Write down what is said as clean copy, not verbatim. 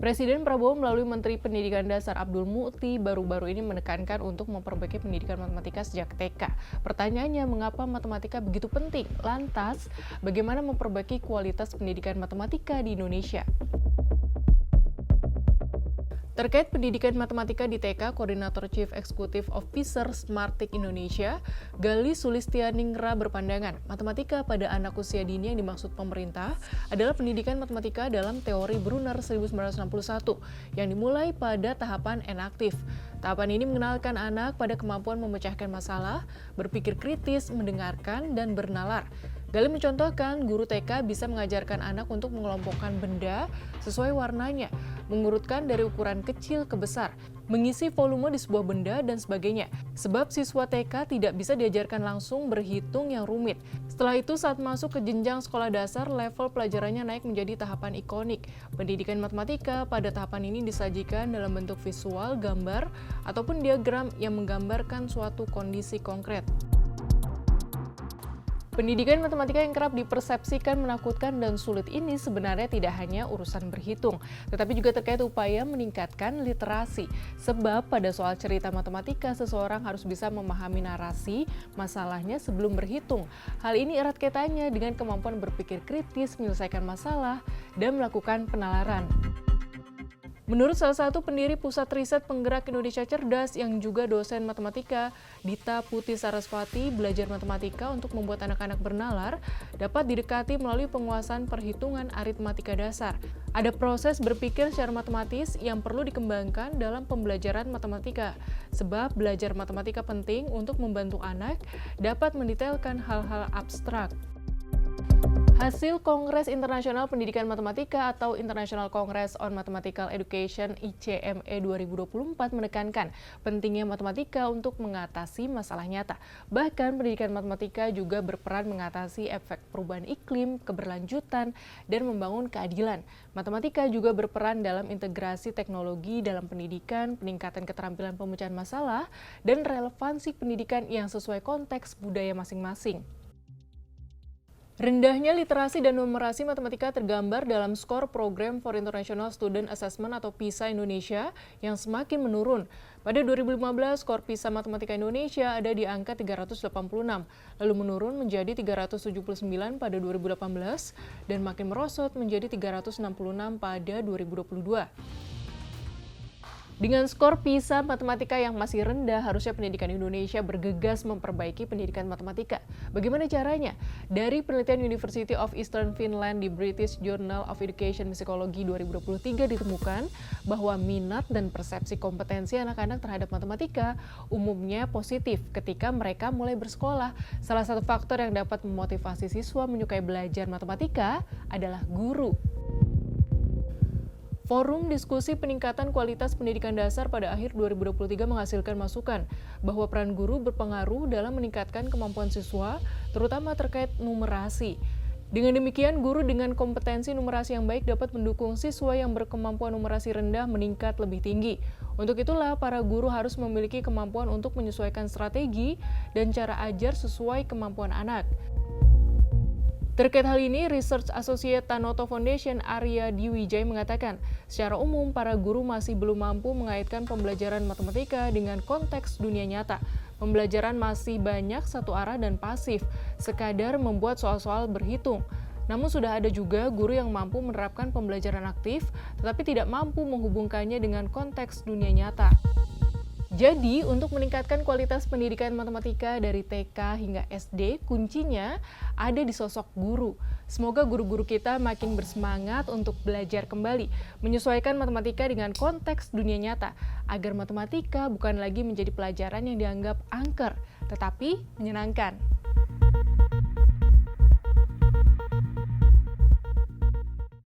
Presiden Prabowo melalui Menteri Pendidikan Dasar Abdul Mukti baru-baru ini menekankan untuk memperbaiki pendidikan matematika sejak TK. Pertanyaannya, mengapa matematika begitu penting? Lantas, bagaimana memperbaiki kualitas pendidikan matematika di Indonesia? Terkait pendidikan matematika di TK, Koordinator Chief Executive Officer Smarttik Indonesia, Gali Sulistianingrat berpandangan, matematika pada anak usia dini yang dimaksud pemerintah adalah pendidikan matematika dalam teori Brunner 1961 yang dimulai pada tahapan enaktif. Tahapan ini mengenalkan anak pada kemampuan memecahkan masalah, berpikir kritis, mendengarkan, dan bernalar. Gali mencontohkan, guru TK bisa mengajarkan anak untuk mengelompokkan benda sesuai warnanya, mengurutkan dari ukuran kecil ke besar, mengisi volume di sebuah benda, dan sebagainya. Sebab siswa TK tidak bisa diajarkan langsung berhitung yang rumit. Setelah itu, saat masuk ke jenjang sekolah dasar, level pelajarannya naik menjadi tahapan ikonik. Pendidikan matematika pada tahapan ini disajikan dalam bentuk visual, gambar, ataupun diagram yang menggambarkan suatu kondisi konkret. Pendidikan matematika yang kerap dipersepsikan menakutkan dan sulit ini sebenarnya tidak hanya urusan berhitung, tetapi juga terkait upaya meningkatkan literasi. Sebab pada soal cerita matematika, seseorang harus bisa memahami narasi masalahnya sebelum berhitung. Hal ini erat kaitannya dengan kemampuan berpikir kritis, menyelesaikan masalah, dan melakukan penalaran. Menurut salah satu pendiri Pusat Riset Penggerak Indonesia Cerdas yang juga dosen matematika, Dita Putih Sarasvati, belajar matematika untuk membuat anak-anak bernalar dapat didekati melalui penguasaan perhitungan aritmatika dasar. Ada proses berpikir secara matematis yang perlu dikembangkan dalam pembelajaran matematika, sebab belajar matematika penting untuk membantu anak dapat mendetailkan hal-hal abstrak. Hasil Kongres Internasional Pendidikan Matematika atau International Congress on Mathematical Education (ICME) 2024 menekankan pentingnya matematika untuk mengatasi masalah nyata. Bahkan pendidikan matematika juga berperan mengatasi efek perubahan iklim, keberlanjutan, dan membangun keadilan. Matematika juga berperan dalam integrasi teknologi dalam pendidikan, peningkatan keterampilan pemecahan masalah, dan relevansi pendidikan yang sesuai konteks budaya masing-masing. Rendahnya literasi dan numerasi matematika tergambar dalam skor Program for International Student Assessment atau PISA Indonesia yang semakin menurun. Pada 2015, skor PISA Matematika Indonesia ada di angka 386, lalu menurun menjadi 379 pada 2018 dan makin merosot menjadi 366 pada 2022. Dengan skor PISA matematika yang masih rendah, harusnya pendidikan Indonesia bergegas memperbaiki pendidikan matematika. Bagaimana caranya? Dari penelitian University of Eastern Finland di British Journal of Education Psychology 2023 ditemukan bahwa minat dan persepsi kompetensi anak-anak terhadap matematika umumnya positif ketika mereka mulai bersekolah. Salah satu faktor yang dapat memotivasi siswa menyukai belajar matematika adalah guru. Forum Diskusi Peningkatan Kualitas Pendidikan Dasar pada akhir 2023 menghasilkan masukan bahwa peran guru berpengaruh dalam meningkatkan kemampuan siswa, terutama terkait numerasi. Dengan demikian, guru dengan kompetensi numerasi yang baik dapat mendukung siswa yang berkemampuan numerasi rendah meningkat lebih tinggi. Untuk itulah, para guru harus memiliki kemampuan untuk menyesuaikan strategi dan cara ajar sesuai kemampuan anak. Terkait hal ini, Research Associate Tanoto Foundation Arya Diwijay mengatakan, secara umum para guru masih belum mampu mengaitkan pembelajaran matematika dengan konteks dunia nyata. Pembelajaran masih banyak satu arah dan pasif, sekadar membuat soal-soal berhitung. Namun sudah ada juga guru yang mampu menerapkan pembelajaran aktif, tetapi tidak mampu menghubungkannya dengan konteks dunia nyata. Jadi, untuk meningkatkan kualitas pendidikan matematika dari TK hingga SD, kuncinya ada di sosok guru. Semoga guru-guru kita makin bersemangat untuk belajar kembali, menyesuaikan matematika dengan konteks dunia nyata, agar matematika bukan lagi menjadi pelajaran yang dianggap angker, tetapi menyenangkan.